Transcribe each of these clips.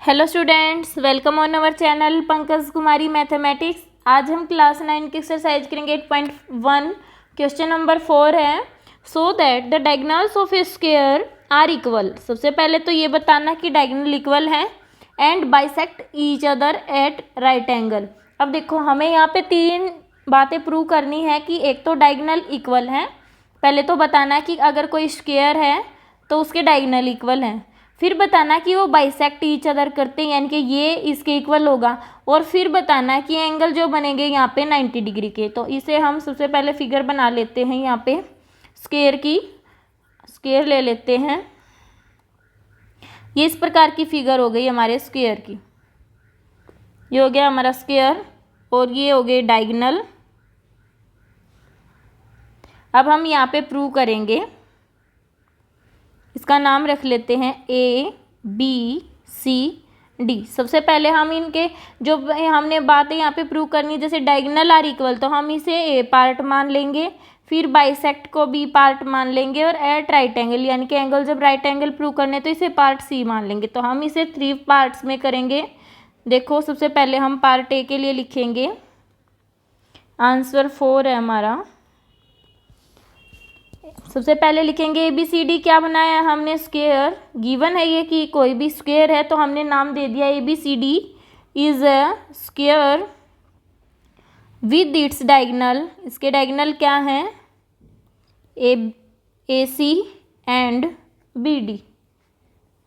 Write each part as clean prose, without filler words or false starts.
Hello students, welcome on our channel Pankaj Kumari mathematics. आज हम class 9 की एक्सरसाइज करेंगे 8.1। क्वेश्चन नंबर 4 है, so that the diagonals of a square are equal. सबसे पहले तो ये बताना कि डायगोनल इक्वल है and bisect each other at right angle. अब देखो, हमें यहाँ पे तीन बातें प्रूव करनी है कि एक तो डायगोनल इक्वल है, पहले तो बताना कि अगर कोई स्क्वायर है तो उसके डायगोनल इक्वल हैं, फिर बताना कि वो बाइसेक्ट ईच अदर करते हैं यानी कि ये इसके इक्वल होगा, और फिर बताना कि एंगल जो बनेंगे यहाँ पे 90 डिग्री के। तो इसे हम सबसे पहले फिगर बना लेते हैं। यहाँ पे स्क्वायर ले लेते हैं। ये इस प्रकार की फिगर हो गई हमारे स्क्वायर की। ये हो गया हमारा स्क्वायर और ये हो गए डायगोनल। अब हम यहाँ पे प्रूव करेंगे, इसका नाम रख लेते हैं ए बी सी डी। सबसे पहले हम इनके जो हमने बातें यहाँ पे प्रूव करनी, जैसे डायगोनल आर इक्वल तो हम इसे ए पार्ट मान लेंगे, फिर बाइसेक्ट को बी पार्ट मान लेंगे, और एट राइट एंगल यानी कि एंगल जब राइट एंगल प्रूव करने तो इसे पार्ट सी मान लेंगे। तो हम इसे 3 पार्ट्स में करेंगे। देखो, सबसे पहले हम पार्ट ए के लिए लिखेंगे, आंसर 4 है हमारा। सबसे पहले लिखेंगे ए बी सी डी। क्या बनाया हमने? स्क्वायर। गिवन है ये कि कोई भी स्क्वायर है तो हमने नाम दे दिया A B C D is a square with its diagonal. इसके डायगोनल क्या हैं? A C and B D.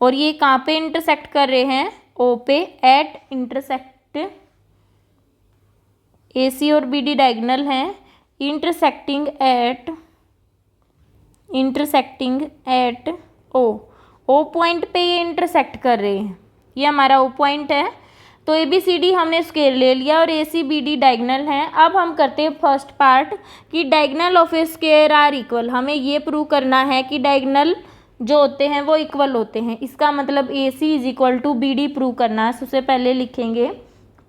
और ये कहाँ पे इंटरसेक्ट कर रहे हैं? ओ पे, एट इंटरसेक्ट। ए सी और बी डी डायगोनल हैं, इंटरसेक्टिंग एट ओ पॉइंट पे ये इंटरसेक्ट कर रहे हैं। ये हमारा ओ पॉइंट है। तो ए बी सी डी हमने स्क्वायर ले लिया और A C B D diagonal हैं। अब हम करते हैं फर्स्ट पार्ट कि diagonal of a square are equal. हमें ये प्रूव करना है कि डायगोनल जो होते हैं वो इक्वल होते हैं। इसका मतलब A C is equal to B D prove करना है। सबसे पहले लिखेंगे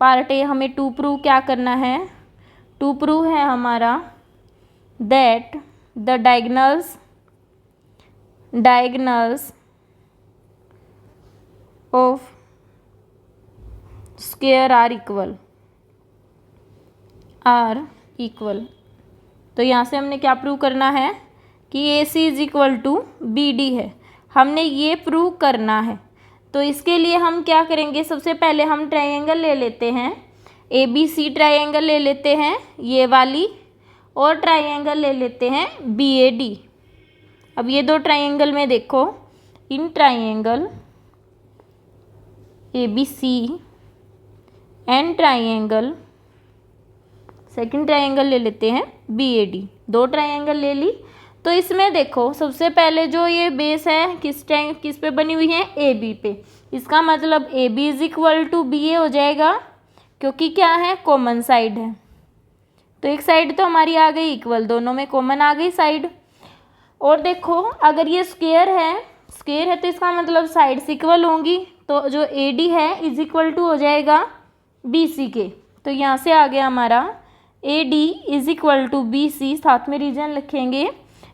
पार्ट ए। हमें टू प्रूव क्या करना है? टू प्रूव है हमारा that the diagonals of square are equal. तो यहाँ से हमने क्या प्रूव करना है कि A C is equal to B D है। हमने ये प्रूव करना है। तो इसके लिए हम क्या करेंगे? सबसे पहले हम ट्रायंगल ले लेते हैं, ए बी सी ट्रायंगल ले लेते हैं ये वाली, और ट्रायंगल ले लेते हैं बी ए डी। अब ये दो ट्रायंगल में देखो, in triangle A B C and triangle, second triangle ले लेते हैं बी ए डी। दो ट्रायंगल ले ली। तो इसमें देखो, सबसे पहले जो ये बेस है किस पे बनी हुई है? ए बी पे। इसका मतलब A B is equal to B A हो जाएगा, क्योंकि क्या है? कॉमन साइड है। तो एक साइड तो हमारी आ गई इक्वल, दोनों में कॉमन आ गई साइड। और देखो, अगर ये स्क्वायर है तो इसका मतलब साइड्स इक्वल होंगी। तो जो ए डी है इज इक्वल टू हो जाएगा बी सी के। तो यहाँ से आ गया हमारा A D is equal to B C. साथ में रीजन लिखेंगे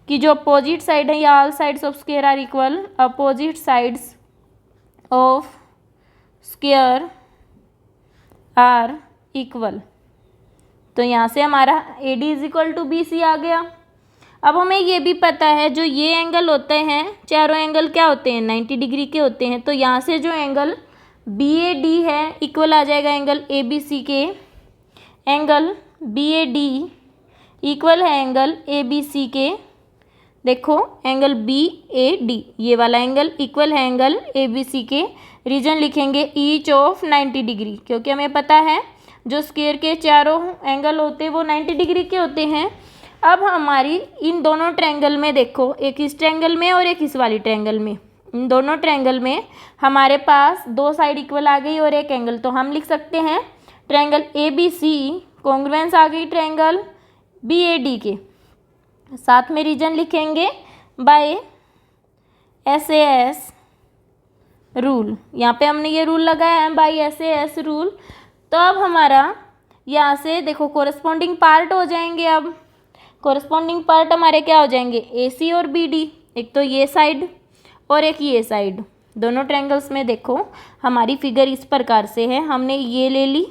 कि जो अपोजिट साइड है, या all sides of square are equal, opposite sides of square are equal. तो यहाँ से हमारा A D is equal to B C आ गया। अब हमें ये भी पता है जो ये एंगल होते हैं, चारों एंगल क्या होते हैं? 90 डिग्री के होते हैं। तो यहाँ से जो एंगल बी ए डी है इक्वल आ जाएगा एंगल ए बी सी के। Angle B A D equal है एंगल ए बी सी के। देखो, एंगल बी ए डी, ये वाला एंगल इक्वल है एंगल ए बी सी के। रीजन लिखेंगे ईच ऑफ 90 डिग्री, क्योंकि हमें पता है जो स्क्वायर के चारों एंगल होते हैं वो 90 डिग्री के होते हैं। अब हमारी इन दोनों ट्रायंगल में देखो, एक इस ट्रायंगल में और एक इस वाली ट्रायंगल में, इन दोनों ट्रायंगल में हमारे पास दो साइड इक्वल आ गई और एक एंगल। तो हम लिख सकते हैं triangle A B C congruence आ गई ट्रायंगल बी ए डी के। साथ में रीजन लिखेंगे by S A S rule. यहाँ पे हमने ये रूल लगाया है by S A S rule. तो अब हमारा यहाँ से देखो कोरस्पॉन्डिंग पार्ट हो जाएंगे। अब कोरस्पॉन्डिंग पार्ट हमारे क्या हो जाएंगे? ए सी और बी डी। एक तो ये साइड और एक ये साइड। दोनों ट्रायंगल्स में देखो हमारी फिगर इस प्रकार से है, हमने ये ले ली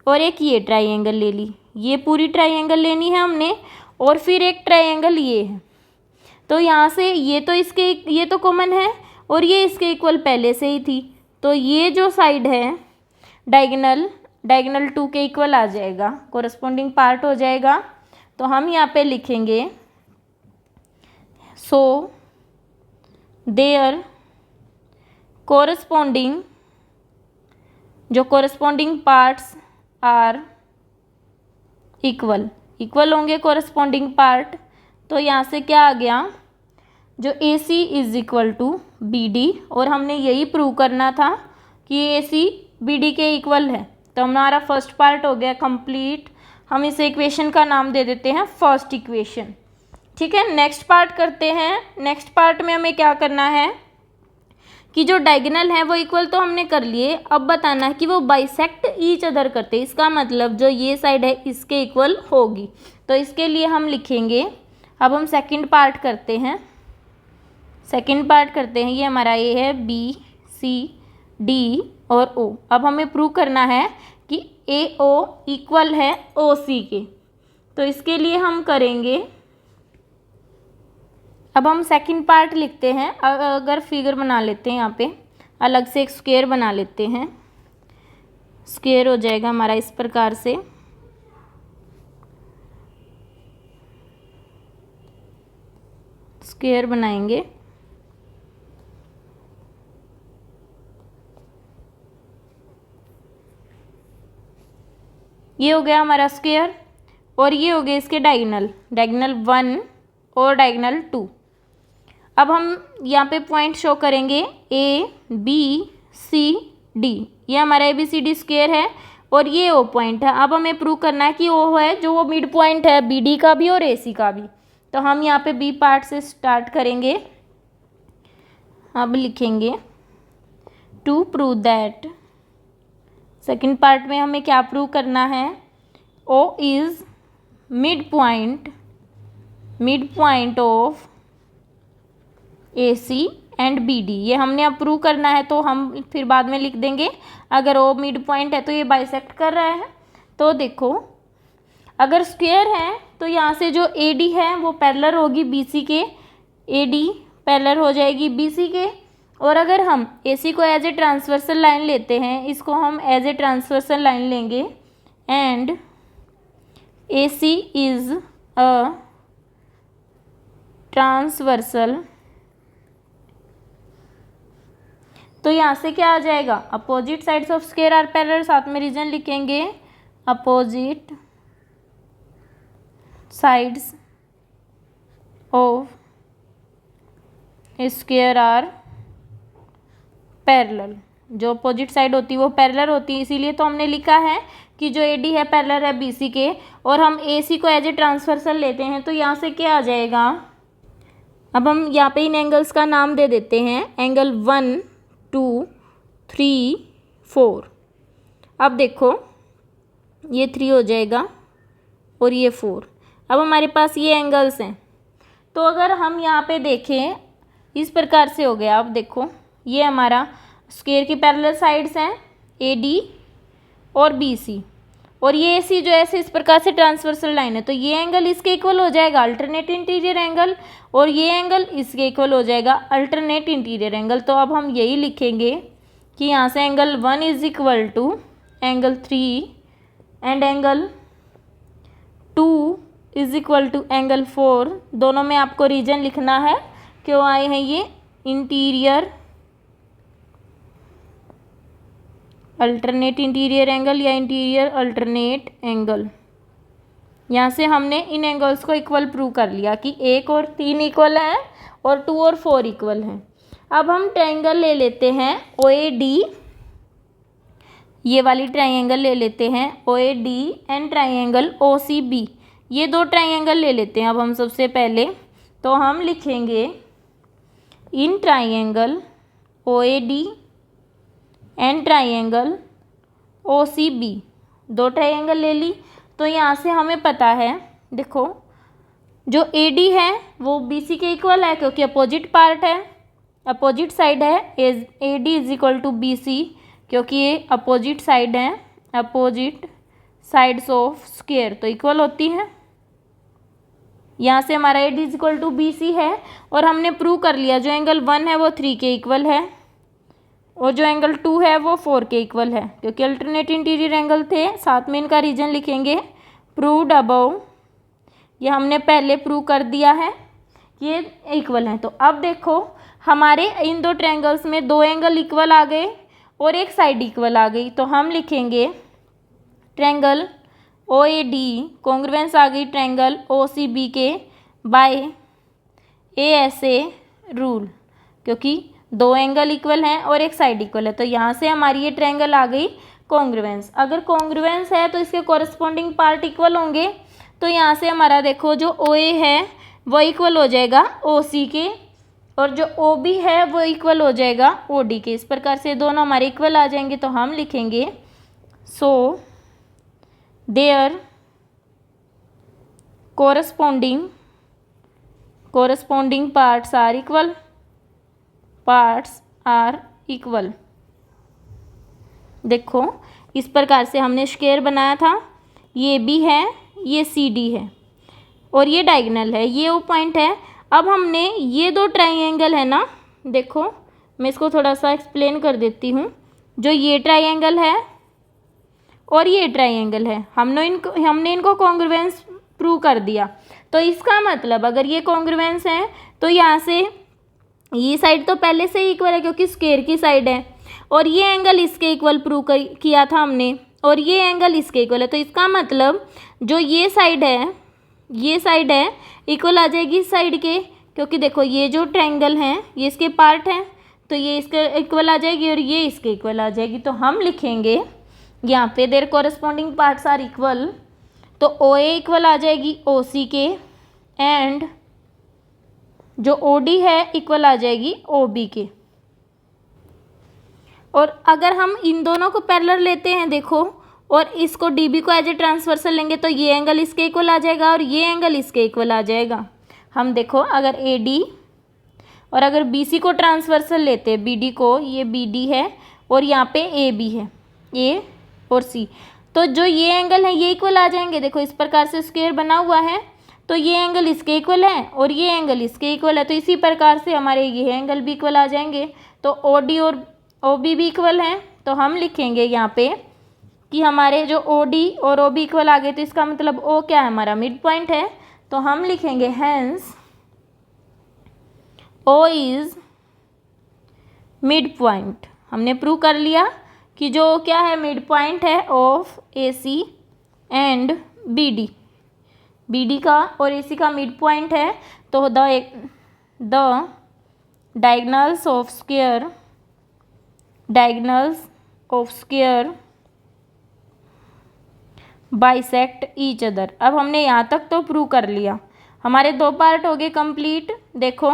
और एक ये ट्रायंगल ले ली, ये पूरी ट्रायंगल लेनी है हमने, और फिर एक ट्रायंगल ये है। तो यहाँ से ये तो इसके ये तो कॉमन है और ये इसके इक्वल पहले से ही थी, तो ये जो साइड है डायगोनल 2 के इक्वल आ जाएगा, कोरस्पॉन्डिंग पार्ट हो जाएगा। तो हम यहाँ पे लिखेंगे सो देयर कोरस्पॉन्डिंग, जो कोरस्पॉन्डिंग पार्ट्स आर इक्वल होंगे कोरस्पॉन्डिंग पार्ट। तो यहाँ से क्या आ गया, जो AC is equal to BD, और हमने यही प्रूव करना था कि AC BD के इक्वल है। तो हमारा फर्स्ट पार्ट हो गया कंप्लीट। हम इस इक्वेशन का नाम दे देते हैं फर्स्ट इक्वेशन। ठीक है, नेक्स्ट पार्ट करते हैं। नेक्स्ट पार्ट में हमें क्या करना है कि जो डायगोनल है वो इक्वल तो हमने कर लिए, अब बताना है कि वो बाइसेक्ट ईच अदर करते हैं। इसका मतलब जो ये साइड है इसके इक्वल होगी। तो इसके लिए हम लिखेंगे, अब हम सेकंड पार्ट करते हैं। ये हमारा ये है BCD और O। अब हमें प्रूव करना है कि AO इक्वल है OC के। तो इसके लिए हम करेंगे, अब हम सेकंड पार्ट लिखते हैं। अगर फिगर बना लेते हैं, यहाँ पे अलग से एक स्क्वायर बना लेते हैं। स्क्वायर हो जाएगा हमारा इस प्रकार से। स्क्वायर बनाएंगे, ये हो गया हमारा स्क्वायर, और ये हो गए इसके डायगोनल 1 और डायगोनल 2। अब हम यहाँ पे पॉइंट शो करेंगे ABCD, ये हमारा ABCD स्क्वायर है और ये O पॉइंट है। अब हमें प्रूव करना है कि O है जो वो मिड पॉइंट है BD का भी और AC का भी। तो हम यहाँ पे B पार्ट से स्टार्ट करेंगे। अब लिखेंगे to prove that, second part में हमें क्या प्रूव करना है, O is mid point of AC and BD। ये हमने अब प्रूव करना है, तो हम फिर बाद में लिख देंगे। अगर O मिड पॉइंट है तो ये बाइसेक्ट कर रहा है। तो देखो, अगर स्क्वायर है तो यहाँ से जो AD है वो पैरेलल होगी BC के, AD पैरेलल हो जाएगी BC के। और अगर हम AC को एज ए ट्रांसवर्सल लाइन लेते हैं, इसको हम एज ए ट्रांसवर्सल लाइन लेंगे, and AC is a transversal, तो यहाँ से क्या आ जाएगा, opposite sides of square are parallel, साथ में रीजन लिखेंगे, opposite sides of square are parallel. जो अपोजिट साइड होती है वो पैरेलल होती है, इसीलिए तो हमने लिखा है कि जो AD है पैरेलल है BC के, और हम AC को एज ए ट्रांसवर्सल लेते हैं। तो यहाँ से क्या आ जाएगा, अब हम यहाँ पे इन एंगल्स का नाम दे देते हैं, एंगल 1 2 3 4। अब देखो ये 3 हो जाएगा और ये 4। अब हमारे पास ये एंगल्स हैं, तो अगर हम यहाँ पे देखें इस प्रकार से हो गया। अब देखो ये हमारा स्क्वायर की पैरेलल साइड्स हैं AD और BC, और ये AC जो ऐसे इस प्रकार से ट्रांसवर्सल लाइन है, तो ये एंगल इसके इक्वल हो जाएगा अल्टरनेट इंटीरियर एंगल, और ये एंगल इसके इक्वल हो जाएगा अल्टरनेट इंटीरियर एंगल। तो अब हम यही लिखेंगे कि यहाँ से angle 1 is equal to angle 3 and angle 2 is equal to angle 4। दोनों में आपको रीजन लिखना है, क्यों आए हैं ये, इंटीरियर अल्टरनेट इंटीरियर एंगल या इंटीरियर अल्टरनेट एंगल। यहाँ से हमने इन एंगल्स को इक्वल प्रूव कर लिया कि 1 और 3 इक्वल हैं और 2 और 4 इक्वल हैं। अब हम ट्रायंगल ले लेते हैं OAD, ये वाली ट्रायंगल ले लेते हैं OAD एंड ट्रायंगल OCB, ये दो ट्रायंगल ले लेते हैं। अब हम सबसे पहले तो हम लिखेंगे in triangle OAD and triangle OCB, दो ट्रायंगल ले ली। तो यहाँ से हमें पता है, देखो जो AD है वो BC के इक्वल है क्योंकि अपोजिट पार्ट है, अपोजिट साइड है A D is equal to B C, क्योंकि ये अपोजिट साइड है, अपोजिट साइड्स ऑफ स्क्वायर तो इक्वल होती हैं। यहाँ से हमारा A D is equal to B C है और हमने प्रूव कर लिया जो एंगल 1 है वो 3 के इक्वल है और जो एंगल 2 है वो 4 के इक्वल है, क्योंकि अल्टरनेट इंटीरियर एंगल थे। साथ में इनका रीजन लिखेंगे। प्रूव्ड अबव, ये हमने पहले प्रूव कर दिया है, ये इक्वल है। तो अब देखो हमारे इन दो ट्रायंगल्स में दो एंगल इक्वल आ गए और एक साइड इक्वल आ गई, तो हम लिखेंगे triangle O A D congruence आ गई ट्रायंगल ओ सी बी के by A S A rule, क्योंकि दो एंगल इक्वल हैं और एक साइड इक्वल है, तो यहाँ से हमारी ये ट्रायंगल आ गई कॉन्ग्रुएंस। अगर कॉन्ग्रुएंस है तो इसके कॉरस्पॉन्डिंग पार्ट इक्वल होंगे, तो यहाँ से हमारा देखो जो ओ ए है वो इक्वल हो जाएगा ओ सी के और जो ओ बी है वो इक्वल हो जाएगा ओ डी के। इस प्रकार से दोनों हमारे इक्वल आ जाएंगे, तो हम लिखेंगे so there corresponding parts are equal। देखो इस प्रकार से हमने स्क्वायर बनाया था, ये बी है, ये सी डी है और ये डायगोनल है, ये ओ पॉइंट है। अब हमने ये दो ट्राइंगल है ना, देखो मैं इसको थोड़ा सा एक्सप्लेन कर देती हूँ। जो ये ट्राइंगल है और ये ट्राइंगल है, हमने इनको कॉन्ग्रुएंस प्रूव कर दिया। तो इसका मतलब अगर ये कॉन्ग्रुएंस है तो यहाँ से ये साइड तो पहले से ही इक्वल है क्योंकि स्क्वायर की साइड है, और ये एंगल इसके इक्वल प्रूव किया था हमने, और ये एंगल इसके इक्वल है। तो इसका मतलब जो ये साइड है इक्वल आ जाएगी इस साइड के, क्योंकि देखो ये जो ट्रायंगल है ये इसके पार्ट हैं, तो ये इसके इक्वल आ जाएगी और ये इसके इक्वल आ जाएगी। तो हम लिखेंगे यहाँ पे there corresponding parts are equal, तो ओ ए इक्वल आ जाएगी ओ सी के एंड जो ओ डी है इक्वल आ जाएगी ओ बी के। और अगर हम इन दोनों को पैरेलल लेते हैं देखो, और इसको डी बी को एज ए ट्रांसवर्सल लेंगे, तो ये एंगल इसके इक्वल आ जाएगा और ये एंगल इसके इक्वल आ जाएगा। हम देखो अगर ए डी और अगर बी सी को ट्रांसवर्सल लेते हैं, बी डी को, ये बी डी है और यहाँ पे ए बी है, ए और सी, तो जो ये एंगल है ये इक्वल आ जाएंगे। देखो इस प्रकार से स्क्वायर बना हुआ है, तो ये एंगल इसके इक्वल है और ये एंगल इसके इक्वल है, तो इसी प्रकार से हमारे ये एंगल भी इक्वल आ जाएंगे। तो ओ डी और ओ बी भी इक्वल हैं, तो हम लिखेंगे यहाँ पे कि हमारे जो ओ डी और ओ बी इक्वल आ गए, तो इसका मतलब ओ क्या है, हमारा मिड पॉइंट है। तो हम लिखेंगे hence O is mid point. हमने प्रूव कर लिया कि जो क्या है, मिड पॉइंट है of A C and B D. B D का और ए सी का मिड पॉइंट है, तो the diagonals of square bisect each other. अब हमने यहाँ तक तो प्रूव कर लिया, हमारे दो पार्ट हो गए कंप्लीट। देखो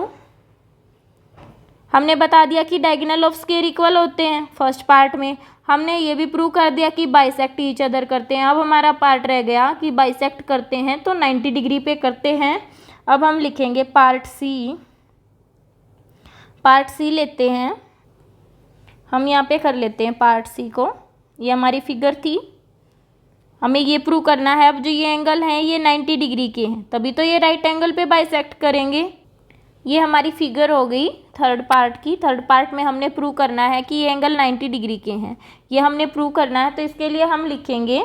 हमने बता दिया कि डायगोनल ऑफ स्क्वायर इक्वल होते हैं फर्स्ट पार्ट में, हमने ये भी प्रूव कर दिया कि बाइसेक्ट ईच अदर करते हैं। अब हमारा पार्ट रह गया कि बाइसेक्ट करते हैं तो 90 डिग्री पे करते हैं। अब हम लिखेंगे पार्ट सी लेते हैं, हम यहाँ पे कर लेते हैं पार्ट सी को। ये हमारी फिगर थी, हमें ये प्रूव करना है। अब जो ये एंगल हैं ये 90 डिग्री के हैं, तभी तो ये राइट एंगल पे बाइसेक्ट करेंगे। ये हमारी फिगर हो गई थर्ड पार्ट की। थर्ड पार्ट में हमने प्रूव करना है कि ये एंगल 90 डिग्री के हैं, ये हमने प्रूव करना है। तो इसके लिए हम लिखेंगे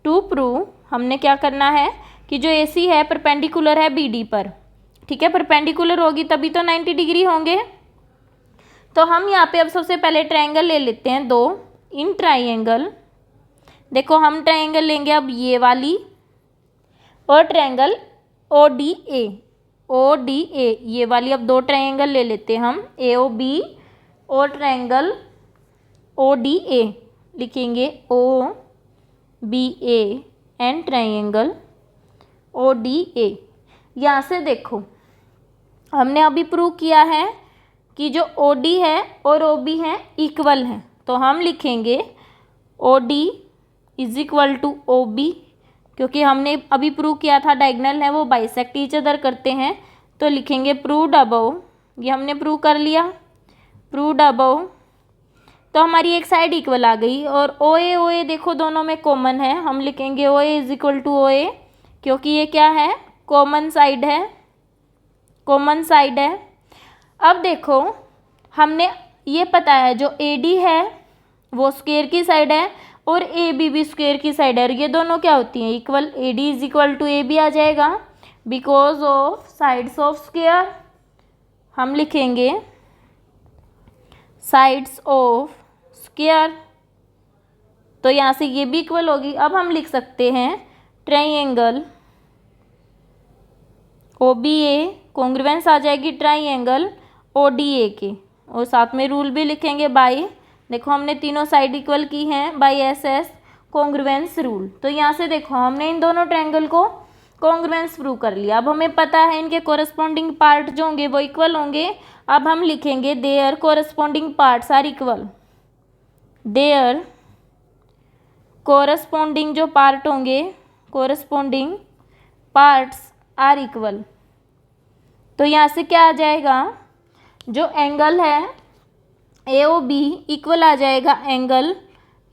टू प्रूव, हमने क्या करना है कि जो ए सी है परपेंडिकुलर है बी डी पर, ठीक है, परपेंडिकुलर होगी तभी तो 90 डिग्री होंगे। तो हम यहाँ पे अब सबसे पहले ट्रायंगल ले लेते हैं दो। इन ट्रायंगल देखो हम ट्रायंगल लेंगे अब ये वाली और ट्रायंगल ओ डी ए, ये वाली। अब दो ट्रायंगल ले लेते हैं हम, ए ओ बी और ट्रायंगल ओ डी ए। लिखेंगे O B A and triangle O D A. यहाँ से देखो हमने अभी प्रूव किया है कि जो ओ डी है और ओ बी है इक्वल हैं, तो हम लिखेंगे O D is equal to O B, क्योंकि हमने अभी प्रूव किया था डायगोनल है वो बाइसेक्ट ईच अदर करते हैं। तो लिखेंगे प्रूव्ड अबव, ये हमने प्रूव कर लिया। Proved above. तो हमारी एक साइड इक्वल आ गई और ओ ए देखो दोनों में कॉमन है, हम लिखेंगे ओ ए इज इक्वल टू ओ ए, क्योंकि ये क्या है, कॉमन साइड है, कॉमन साइड है। अब देखो हमने ये पता है जो ए डी है वो स्क्वायर की साइड है और ए बी भी स्क्वायर की साइड है, और ये दोनों क्या होती हैं, equal. A D is equal to A B आ जाएगा because of sides of square, हम लिखेंगे साइड्स ऑफ स्क्वायर। तो यहाँ से ये भी इक्वल होगी। अब हम लिख सकते हैं ट्राइंगल ओ बी ए कॉन्ग्रुएंस आ जाएगी ट्राइंगल ओ डी ए के, और साथ में रूल भी लिखेंगे बाय, देखो हमने तीनों साइड इक्वल की हैं, by S S congruence rule. तो यहाँ से देखो हमने इन दोनों ट्रायंगल को कॉन्ग्रुएंस प्रूव कर लिया। अब हमें पता है इनके कोरस्पॉन्डिंग पार्ट जो होंगे वो इक्वल होंगे। अब हम लिखेंगे there corresponding parts are equal, there corresponding जो पार्ट होंगे, कोरस्पॉन्डिंग पार्ट्स आर इक्वल। तो यहाँ से क्या आ जाएगा, जो एंगल है ए ओ बी इक्वल आ जाएगा एंगल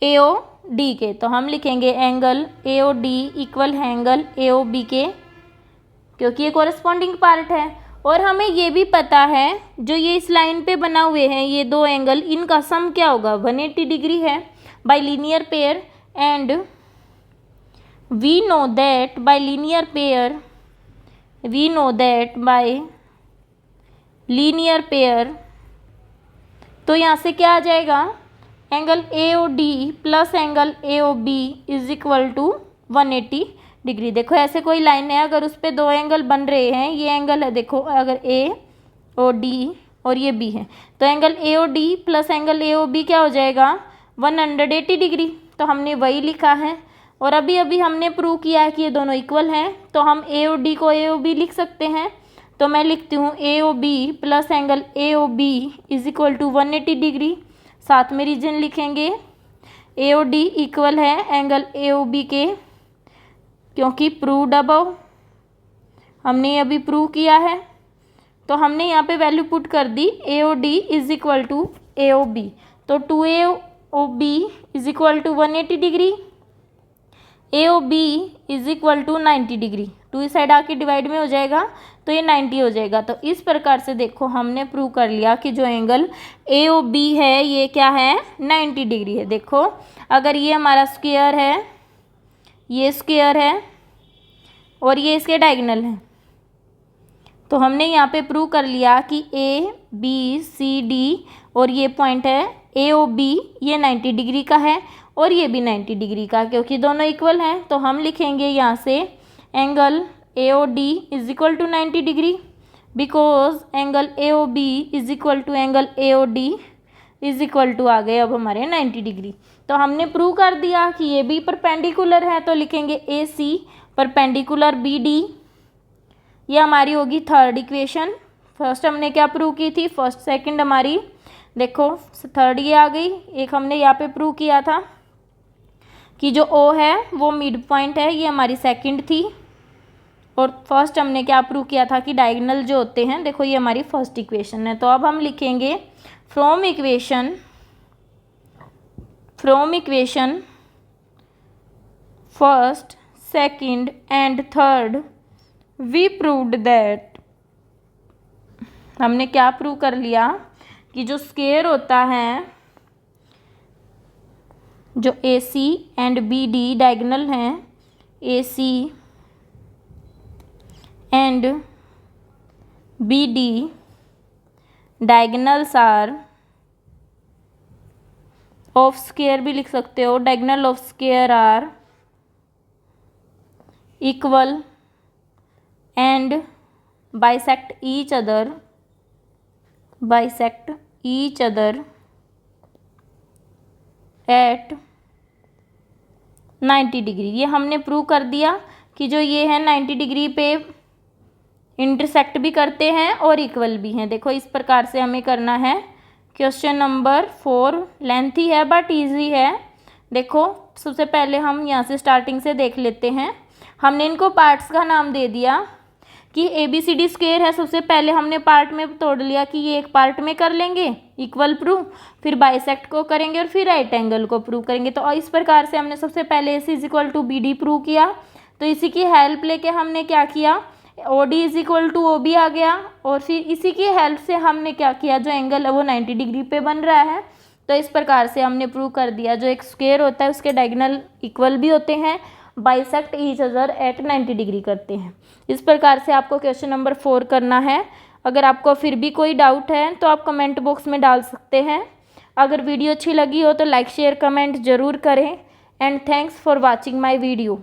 ए ओ डी के। तो हम लिखेंगे angle A O D equal है एंगल ए ओ बी के, क्योंकि ये कोरस्पॉन्डिंग पार्ट है। और हमें ये भी पता है जो ये इस लाइन पे बना हुए हैं ये दो एंगल, इनका सम क्या होगा, 180 डिग्री है by linear pair. And we know that by linear pair, we know that by linear pair. तो यहाँ से क्या आ जाएगा, angle A O D plus angle A O B is equal to 180 degree. देखो ऐसे कोई लाइन है, अगर उस पर दो एंगल बन रहे हैं, ये एंगल है देखो, अगर ए ओ डी और ये बी है, तो angle A O D plus angle A O B क्या हो जाएगा, 180 डिग्री। तो हमने वही लिखा है। और अभी अभी हमने प्रूव किया है कि ये दोनों इक्वल हैं, तो हम ए ओ डी को ए ओ बी लिख सकते हैं। तो मैं लिखती हूँ A O B plus angle A O B is equal to 180 degree. साथ में रीजन लिखेंगे ए ओ डी इक्वल है एंगल ए ओ बी के, क्योंकि प्रूव्ड अबव, हमने अभी प्रूव किया है। तो हमने यहाँ पे वैल्यू पुट कर दी A O D is equal to A O B. तो 2 O B is equal to 180 degree, A O B is equal to 90 degree. 2 इस साइड आके डिवाइड में हो जाएगा तो ये 90 हो जाएगा। तो इस प्रकार से देखो हमने प्रूव कर लिया कि जो एंगल ए ओ बी है ये क्या है, 90 डिग्री है। देखो अगर ये हमारा स्क्वायर है, ये स्क्वायर है और ये इसके डायगोनल है, तो हमने यहाँ पे प्रूव कर लिया कि ए बी सी डी और ये पॉइंट है ए ओ बी, ये 90 डिग्री का है और ये भी 90 डिग्री का, क्योंकि दोनों इक्वल हैं। तो हम लिखेंगे यहाँ से angle A O D is equal to 90 degree because angle A O B is equal to angle A O D is equal to आ गए अब हमारे 90 डिग्री। तो हमने प्रूव कर दिया कि ये भी परपेंडिकुलर है, तो लिखेंगे ए सी परपेंडिकुलर बी डी। ये हमारी होगी थर्ड इक्वेशन। फर्स्ट हमने क्या प्रूव की थी, फर्स्ट सेकंड हमारी, देखो थर्ड ये आ गई। एक हमने यहाँ पे प्रूव किया था कि जो ओ है वो मिड पॉइंट है, ये हमारी सेकंड थी। और फर्स्ट हमने क्या प्रूव किया था कि डायगोनल जो होते हैं, देखो ये हमारी फर्स्ट इक्वेशन है। तो अब हम लिखेंगे from equation first second and third we proved that, हमने क्या प्रूव कर लिया कि जो स्क्वायर होता है, जो A C and B D diagonal हैं, A C and B D diagonals are of square भी लिख सकते हो, diagonal of square are equal and bisect each other at 90 degree. ये हमने प्रूव कर दिया कि जो ये है 90 डिग्री पे इंटरसेक्ट भी करते हैं और इक्वल भी हैं। देखो इस प्रकार से हमें करना है। क्वेश्चन नंबर 4 लेंथी है बट इजी है। देखो सबसे पहले हम यहाँ से स्टार्टिंग से देख लेते हैं। हमने इनको पार्ट्स का नाम दे दिया कि A B C D square है, सबसे पहले हमने पार्ट में तोड़ लिया कि ये एक पार्ट में कर लेंगे इक्वल प्रूव, फिर बाइसेक्ट को करेंगे और फिर राइट एंगल को प्रूव करेंगे। तो इस प्रकार से हमने सबसे पहले A C is equal to B D prove किया। तो इसी की हेल्प लेके हमने क्या किया, O D is equal to O B आ गया, और फिर इसी की हेल्प से हमने क्या किया, जो एंगल है वो 90 डिग्री पे बन रहा है। तो इस प्रकार से हमने प्रूव कर दिया जो एक स्क्वायर होता है उसके डायगोनल इक्वल भी होते हैं, bisect each other eight 90 degree करते हैं। इस प्रकार से आपको क्वेश्चन नंबर 4 करना है। अगर आपको फिर भी कोई डाउट है तो आप कमेंट बॉक्स में डाल सकते हैं। अगर वीडियो अच्छी लगी हो तो लाइक शेयर कमेंट ज़रूर करें। And thanks for watching my video.